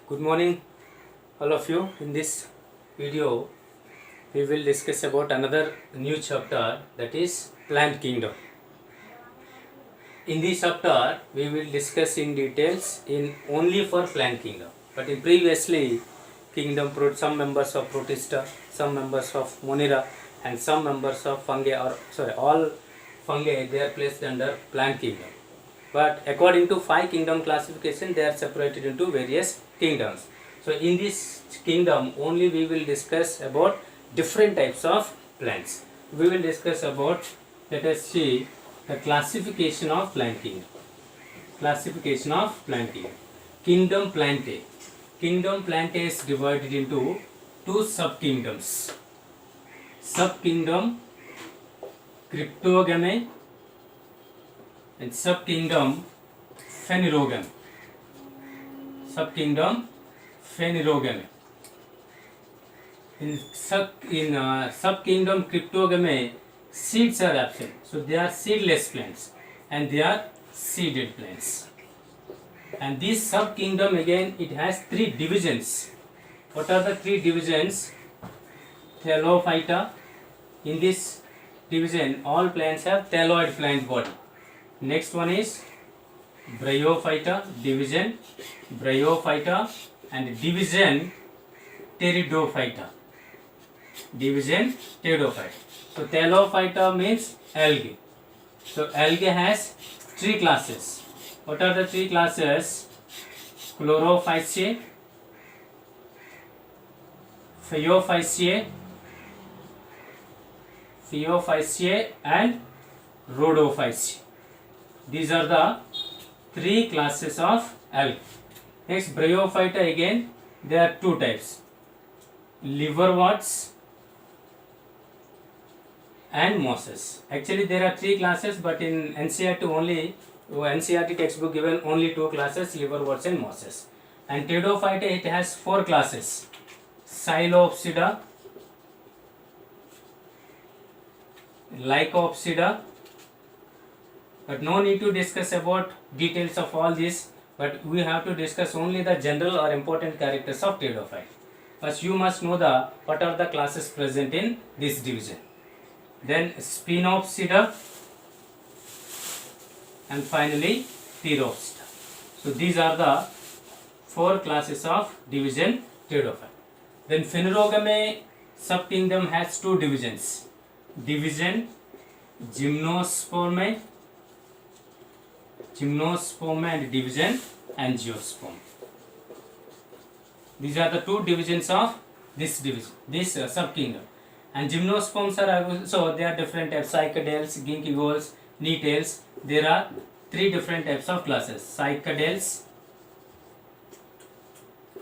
Good morning, all of you. In this video, we will discuss about another new chapter, that is plant kingdom. In this chapter, we will discuss in details in only for plant kingdom. But in previously, some members of Protista, some members of Monera, and some members of fungi, all fungi, they are placed under plant kingdom. But according to 5 kingdom classification, they are separated into various kingdoms. So in this kingdom only we will discuss about different types of plants. We will discuss about, let us see, the classification of plant kingdom. Classification of plant kingdom. Kingdom Plantae. Kingdom Plantae is divided into 2 subkingdoms. Subkingdom Cryptogame and subkingdom Phanerogame. Subkingdom Phanerogame. In subkingdom Cryptogame, seeds are absent, so they are seedless plants and they are seeded plants. And this subkingdom again, it has 3 divisions. What are the 3 divisions? Thallophyta. In this division, all plants have thalloid plant body. Next one is Bryophyta, division Bryophyta, and division Pteridophyta. Division Pteridophyta. So Thallophyta means algae. So algae has 3 classes. What are the 3 classes? Chlorophyceae, Phaeophyceae and Rhodophyceae. These are the 3 classes of algae. Next, Bryophyta again, there are 2 types, liverworts and mosses. Actually there are 3 classes, but in NCERT textbook given only 2 classes, liverworts and mosses. And Pteridophyta, it has 4 classes, Psilopsida, Lycopsida. But no need to discuss about details of all this, but we have to discuss only the general or important characters of Pteridophyte. First you must know what are the classes present in this division. Then Spinopsida, and finally Pteropsida. So these are the 4 classes of division Pteridophyte. Then Phanerogame subkingdom has 2 divisions. Division Gymnospermae and division Angiosperm. These are the 2 divisions of this division, this subkingdom. And gymnosperms are also, they are different types, cycadeals, ginkgos, nettles. There are 3 different types of classes, cycadeals,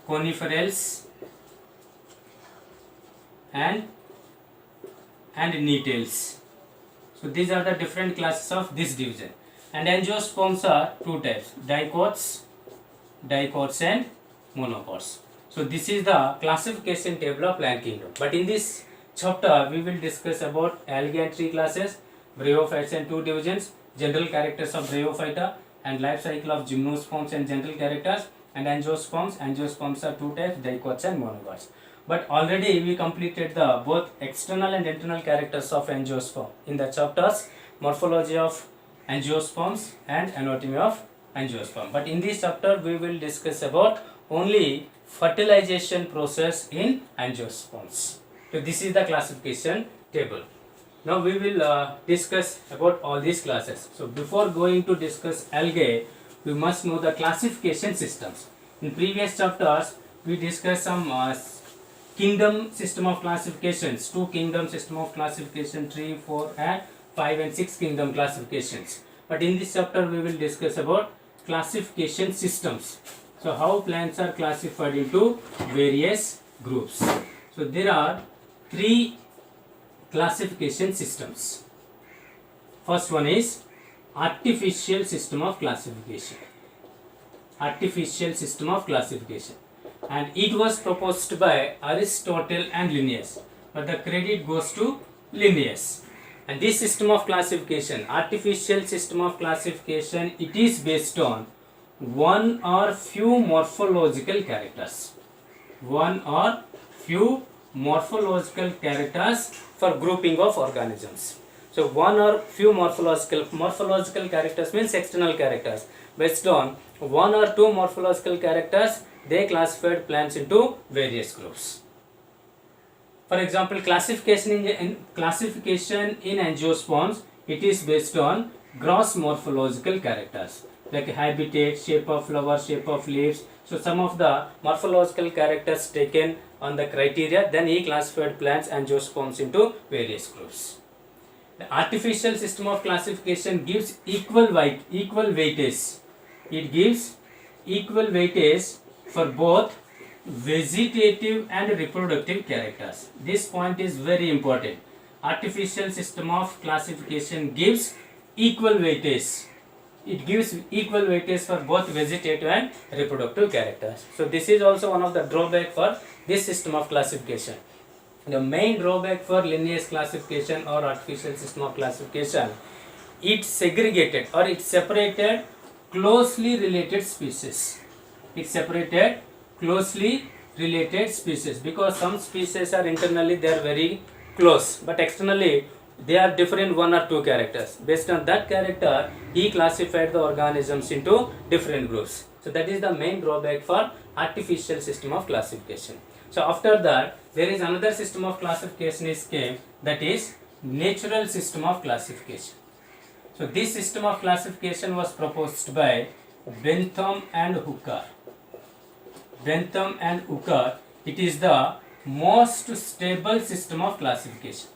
coniferales and nettles. So these are the different classes of this division. And angiosperms are 2 types, dicots and monocots. So this is the classification table of plant kingdom. But in this chapter we will discuss about algae and 3 classes, bryophytes and 2 divisions, general characters of Bryophyta, and life cycle of gymnosperms and general characters, and angiosperms. Angiosperms are 2 types, dicots and monocots. But already we completed the both external and internal characters of angiosperm in the chapters morphology of angiosperms and anatomy of angiosperm. But in this chapter we will discuss about only fertilization process in angiosperms. So this is the classification table. Now we will discuss about all these classes. So before going to discuss algae, we must know the classification systems. In previous chapters we discussed some kingdom system of classifications, 2 kingdom system of classification, 3, 4 and 5 and 6 kingdom classifications. But in this chapter we will discuss about classification systems. So how plants are classified into various groups. So there are 3 classification systems. First one is artificial system of classification. Artificial system of classification. And it was proposed by Aristotle and Linnaeus. But the credit goes to Linnaeus. And this system of classification, artificial system of classification, it is based on one or few morphological characters. One or few morphological characters for grouping of organisms. So one or few morphological characters means external characters. Based on one or two morphological characters, they classified plants into various groups. For example, classification in angiosperms, it is based on gross morphological characters like habitat, shape of flower, shape of leaves. So some of the morphological characters taken on the criteria, then he classified plants angiosperms into various groups. The artificial system of classification gives equal weightage. It gives equal weightage for both vegetative and reproductive characters. This point is very important. Artificial system of classification gives equal weightage. It gives equal weightage for both vegetative and reproductive characters. So this is also one of the drawback for this system of classification. The main drawback for lineage classification or artificial system of classification, it segregated or it separated closely related species. It separated closely related species because some species are internally they are very close, but externally they are different one or two characters. Based on that character, he classified the organisms into different groups. So that is the main drawback for artificial system of classification. So after that, there is another system of classification is came, that is natural system of classification. So this system of classification was proposed by Bentham and Hooker. Bentham and Hooker, it is the most stable system of classification.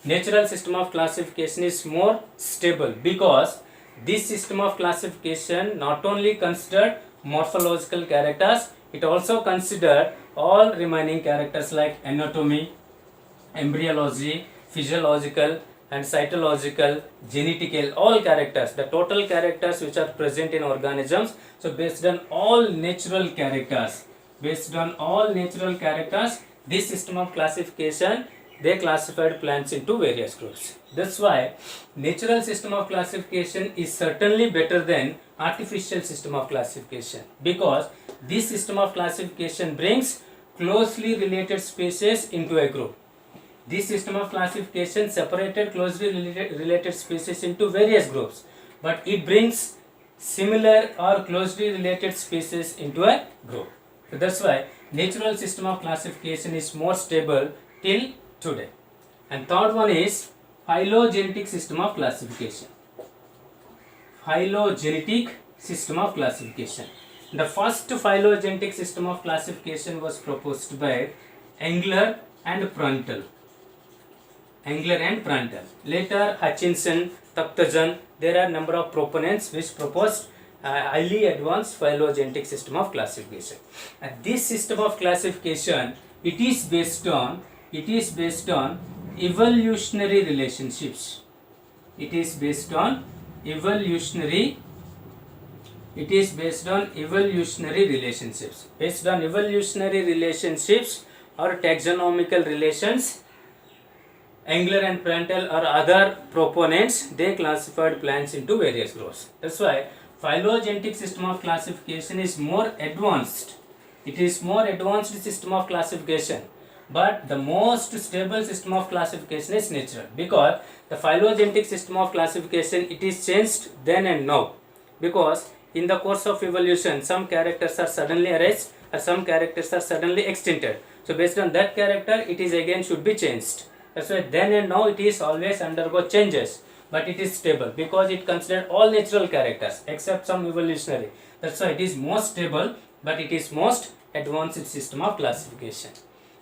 Natural system of classification is more stable because this system of classification not only considered morphological characters, it also considered all remaining characters like anatomy, embryology, physiological and cytological, genetical, all characters, the total characters which are present in organisms. So based on all natural characters, this system of classification, they classified plants into various groups. That's why natural system of classification is certainly better than artificial system of classification, because this system of classification brings closely related species into a group. This system of classification separated closely related species into various groups, but it brings similar or closely related species into a group. So that's why natural system of classification is more stable till today. And third one is phylogenetic system of classification. Phylogenetic system of classification. The first phylogenetic system of classification was proposed by Engler and Pruntle. Later Hutchinson, Takhtajan, there are number of proponents which proposed highly advanced phylogenetic system of classification. And this system of classification, it is based on evolutionary relationships. Based on evolutionary relationships or taxonomical relations, Engler and Pruntle or other proponents, they classified plants into various groups. That's why phylogenetic system of classification is more advanced. It is more advanced system of classification, but the most stable system of classification is natural, because the phylogenetic system of classification, it is changed then and now, because in the course of evolution some characters are suddenly erased or some characters are suddenly extincted. So based on that character, it is again should be changed. That's why then and now it is always undergo changes, but it is stable because it considered all natural characters except some evolutionary. That's why it is most stable, but it is most advanced system of classification.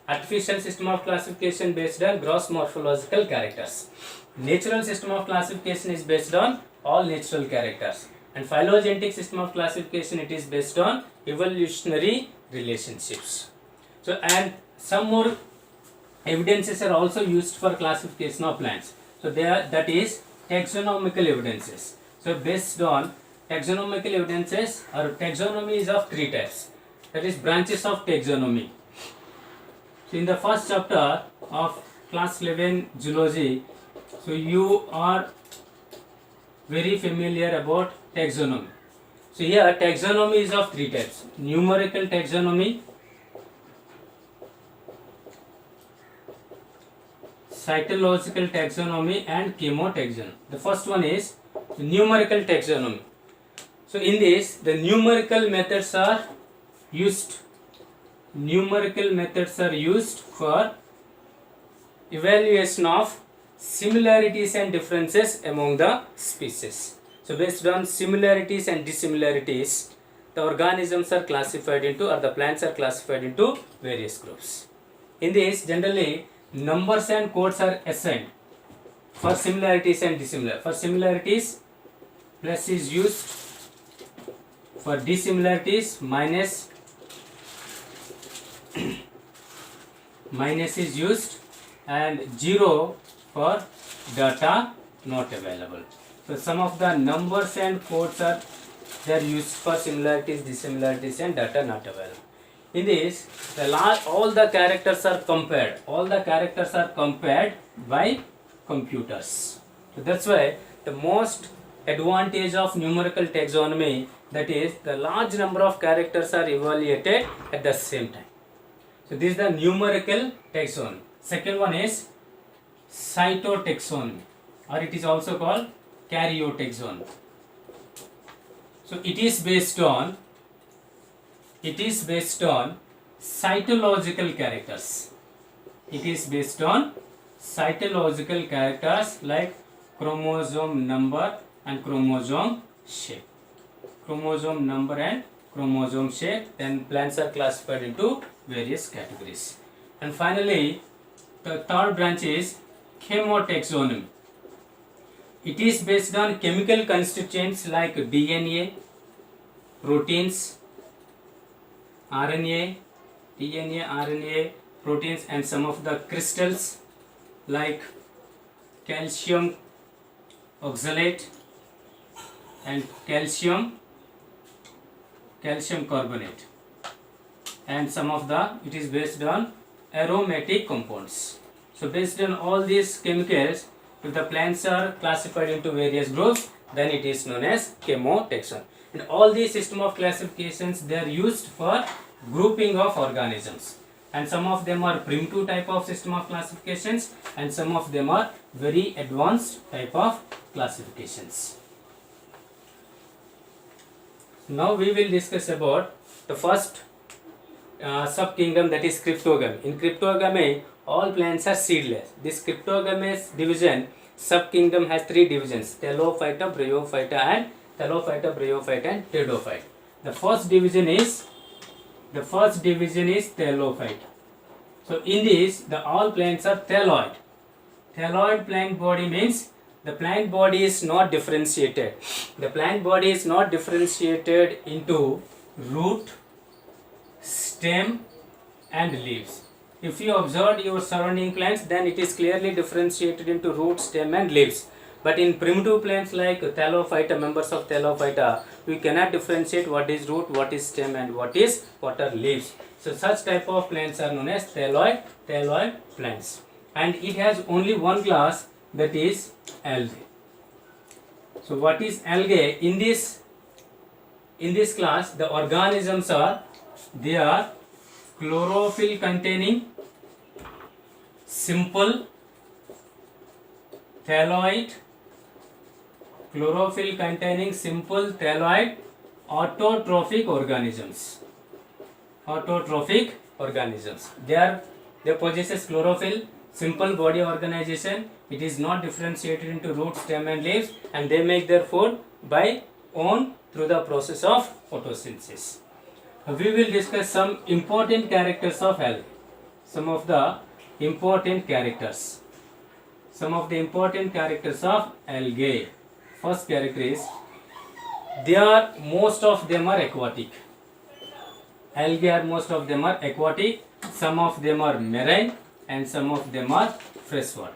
Artificial system of classification based on gross morphological characters. Natural system of classification is based on all natural characters. And phylogenetic system of classification, it is based on evolutionary relationships. So and some more evidences are also used for classification of plants. So that is taxonomical evidences. So based on taxonomical evidences, or taxonomy is of three types. That is branches of taxonomy. So in the first chapter of class 11 zoology, so you are very familiar about taxonomy. So here taxonomy is of three types: numerical taxonomy, cytological taxonomy, and chemotaxonomy. The first one is numerical taxonomy. So in this, the numerical methods are used. Numerical methods are used for evaluation of similarities and differences among the species. So based on similarities and dissimilarities, the organisms are classified into, or the plants are classified into various groups. In this, generally numbers and codes are assigned for similarities and dissimilarities. For similarities, plus is used. For dissimilarities, minus is used, and 0 for data not available. So some of the numbers and codes are used for similarities, dissimilarities, and data not available. In this, all the characters are compared. All the characters are compared by computers. So that's why the most advantage of numerical taxonomy, that is, the large number of characters are evaluated at the same time. So this is the numerical taxonomy. Second one is cytotaxonomy, or it is also called karyotaxonomy. So it is based on cytological characters. It is based on cytological characters like chromosome number and chromosome shape. Chromosome number and chromosome shape. Then plants are classified into various categories. And finally, the third branch is chemotaxonomy. It is based on chemical constituents like DNA, proteins, RNA, DNA, RNA, proteins, and some of the crystals like calcium oxalate and calcium carbonate, and some of it is based on aromatic compounds. So based on all these chemicals, if the plants are classified into various groups, then it is known as chemotaxonomy. And all these system of classifications, they are used for grouping of organisms. And some of them are primitive type of system of classifications, and some of them are very advanced type of classifications. Now we will discuss about the first subkingdom, that is cryptogamy. In cryptogamy, all plants are seedless. This cryptogamous division, subkingdom, has three divisions: Thallophyta, Bryophyta, and Pteridophyte. The first division is Thallophyta. So in this, all plants are thalloid. Thalloid plant body means the plant body is not differentiated. The plant body is not differentiated into root, stem, and leaves. If you observe your surrounding plants, then it is clearly differentiated into root, stem, and leaves. But in primitive plants like Thallophyta, members of Thallophyta, we cannot differentiate what is root, what is stem, and what are leaves. So such type of plants are known as thalloid plants. And it has only one class, that is algae. So what is algae? In this class, the organisms are chlorophyll containing simple thalloid autotrophic organisms. They possess chlorophyll, simple body organization. It is not differentiated into root, stem, and leaves, and they make their food by own through the process of photosynthesis. We will discuss some important characters of algae. Some of the important characters of algae. First character is, most of them are aquatic. Algae most of them are aquatic. Some of them are marine, and some of them are freshwater.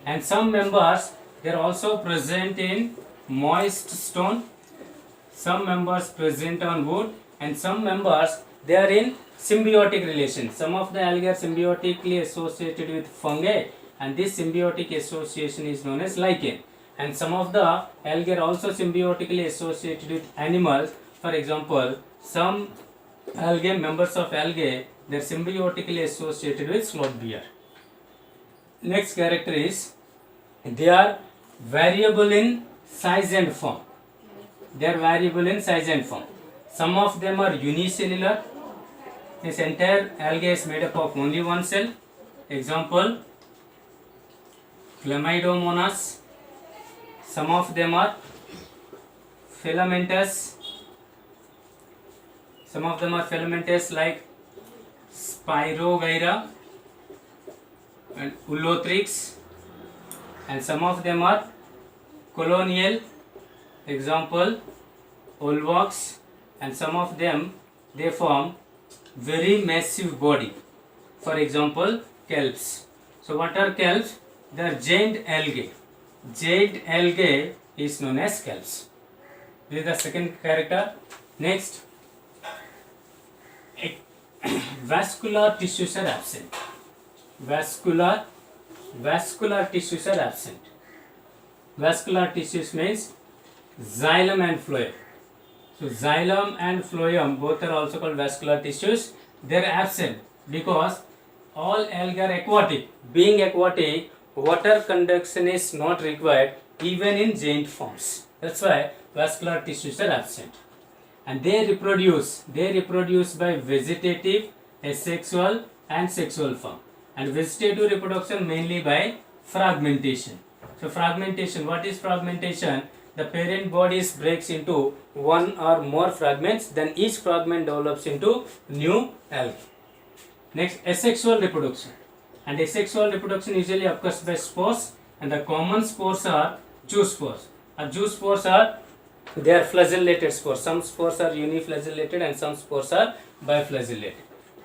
And some members, they are also present in moist stone. Some members present on wood, and some members, they are in symbiotic relations. Some of the algae are symbiotically associated with fungi, and this symbiotic association is known as lichen. and some of the algae are also symbiotically associated with animals. For example, some algae, members of algae, they are symbiotically associated with sloth bear. Next character is they are variable in size and form. They are variable in size and form. Some of them are unicellular. This entire algae is made up of only one cell. Example, Chlamydomonas. Some of them are filamentous. Some of them are filamentous like Spirogyra and Ulothrix, and some of them are colonial. Example, Olvox, and some of them they form very massive body. For example, kelps. So what are kelps? They are giant algae. Giant algae is known as kelps. This is the second character. Next, vascular tissues are absent. Vascular tissues are absent. Vascular tissues means xylem and phloem. So xylem and phloem both are also called vascular tissues. They are absent because all algae are aquatic. Being aquatic, water conduction is not required even in giant forms. That's why vascular tissues are absent. And they reproduce by vegetative, asexual and sexual form. And vegetative reproduction mainly by fragmentation. So fragmentation, what is fragmentation? The parent bodies breaks into one or more fragments, then each fragment develops into new algae. Next, asexual reproduction. And asexual reproduction usually occurs by spores, and the common spores are juice spores. Juice spores are flagellated spores. Some spores are uniflagellated and some spores are biflagellated.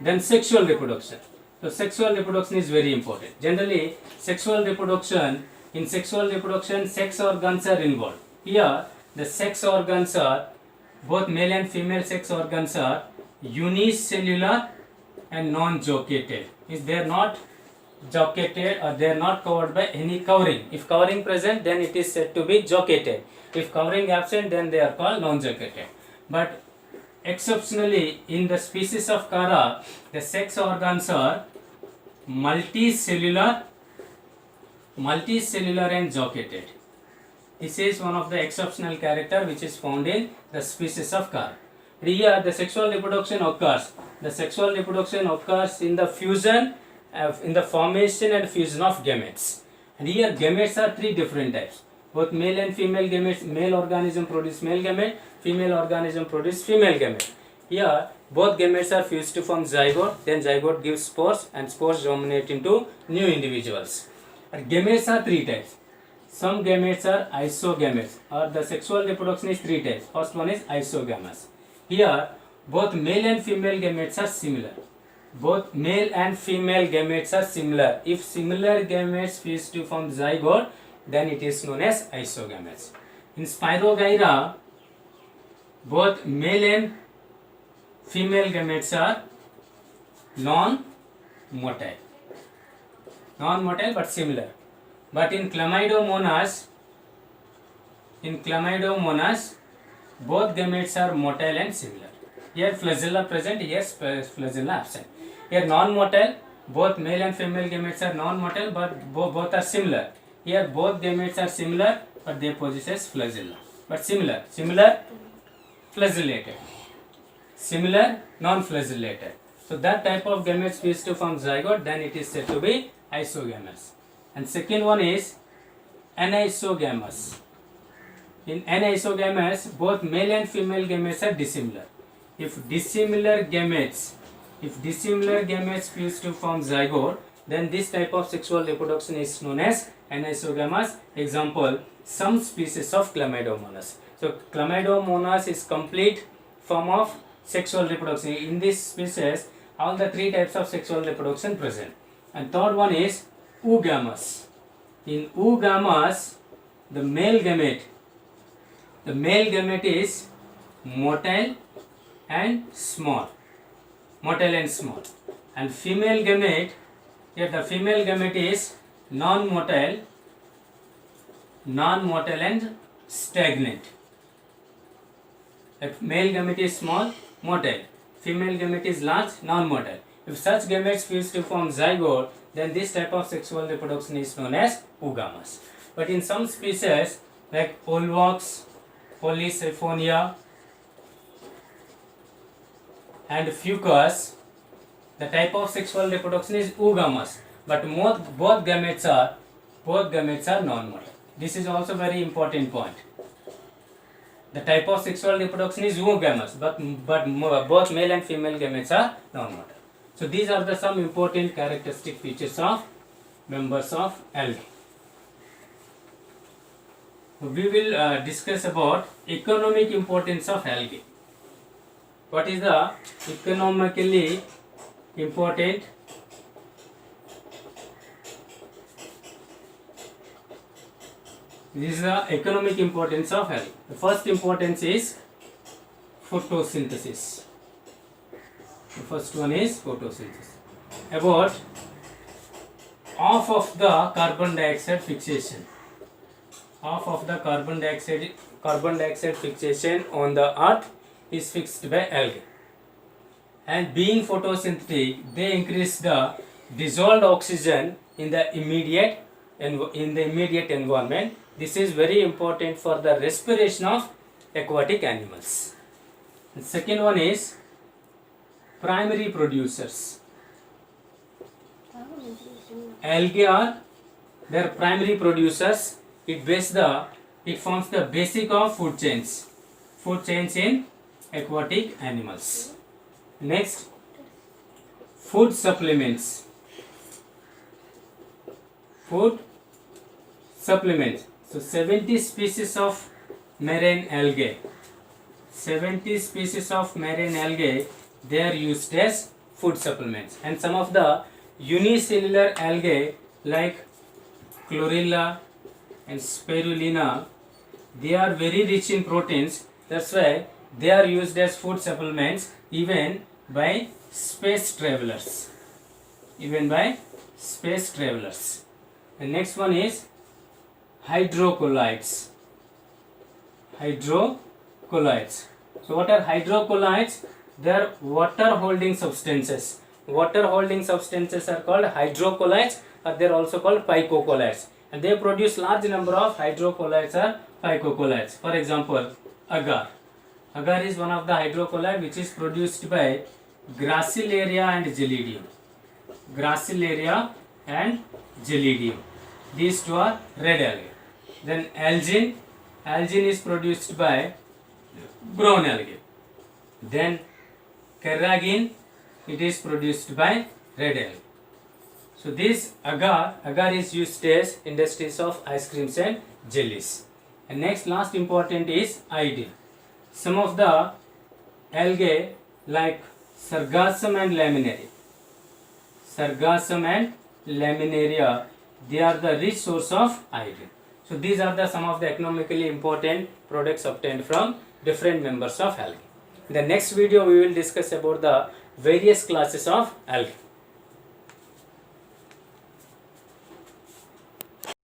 Then sexual reproduction. So sexual reproduction is very important. Generally, sexual reproduction, sex organs are involved. Here, the sex organs are, both male and female sex organs are unicellular and non-jocketed. If they are not jocketed or they are not covered by any covering. If covering present, then it is said to be jocketed. If covering absent, then they are called non-jocketed. But exceptionally, in the species of Chara, the sex organs are multicellular and jocketed. This is one of the exceptional character which is found in the species of Chara. Here, the sexual reproduction occurs. The sexual reproduction occurs in the fusion, in the formation and fusion of gametes. And here, gametes are three different types. Both male and female gametes. Male organism produce male gamete, female organism produce female gamete. Here, both gametes are fused to form zygote. Then zygote gives spores, and spores germinate into new individuals. And gametes are three types. Some gametes are isogametes, or the sexual reproduction is three types. First one is isogamous. Here, both male and female gametes are similar. Both male and female gametes are similar. If similar gametes fuse to form zygote, then it is known as isogametes. In Spirogyra, both male and female gametes are non-motile but similar. But in Chlamydomonas, both gametes are motile and similar. Here flagella present, here flagella absent. Here non-motile, both male and female gametes are non-motile, but both are similar. Here both gametes are similar, but they possess flagella. But similar, flagellated. Similar, non-flagellated. So that type of gametes fused to form zygote, then it is said to be isogamous. And second one is anisogamous. In anisogamous, both male and female gametes are dissimilar. If dissimilar gametes fuse to form zygote, then this type of sexual reproduction is known as anisogamous. Example, some species of Chlamydomonas. So Chlamydomonas is complete form of sexual reproduction. In this species, all the three types of sexual reproduction present. And third one is oogamous. In oogamous, the male gamete is motile and small. And female gamete, here the female gamete is non-motile non-motile and stagnant. If male gamete is small, motile. Female gamete is large, non-motile. If such gametes fuse to form zygote, then this type of sexual reproduction is known as oogamous. But in some species like Polvox, Polysiphonia and Fucus, the type of sexual reproduction is oogamous, but both gametes are non-motile. This is also very important point. The type of sexual reproduction is oogamous, but both male and female gametes are non-motile. So these are the some important characteristic features of members of algae. We will discuss about economic importance of algae. What is the economically important? This is the economic importance of algae. The first importance is photosynthesis. The first one is photosynthesis. About half of the carbon dioxide fixation. Half of the carbon dioxide fixation on the earth is fixed by algae. And being photosynthetic, they increase the dissolved oxygen in the immediate environment. This is very important for the respiration of aquatic animals. The second one is primary producers. Algae are their primary producers. It forms the basic of food chains in aquatic animals. Next, food supplements. Food supplements. So 70 species of marine algae. 70 species of marine algae, they are used as food supplements. And some of the unicellular algae like chlorella and spirulina, they are very rich in proteins. That's why they are used as food supplements even by space travelers. The next one is hydrocolloids. So what are hydrocolloids? They are water holding substances. Water holding substances are called hydrocolloids, or they are also called phycocolloids. And they produce large number of hydrocolloids or phycocolloids. For example, agar. Agar is one of the hydrocolloid which is produced by Gracilaria and Gelidium. These two are red algae. Then algin is produced by brown algae. Then carrageen, it is produced by red algae. So this agar is used as industries of ice creams and jellies. And next, last important is iodine. Some of the algae like Sargassum and Laminaria, they are the rich source of iodine. So these are the some of the economically important products obtained from different members of algae. In the next video, we will discuss about the various classes of algae.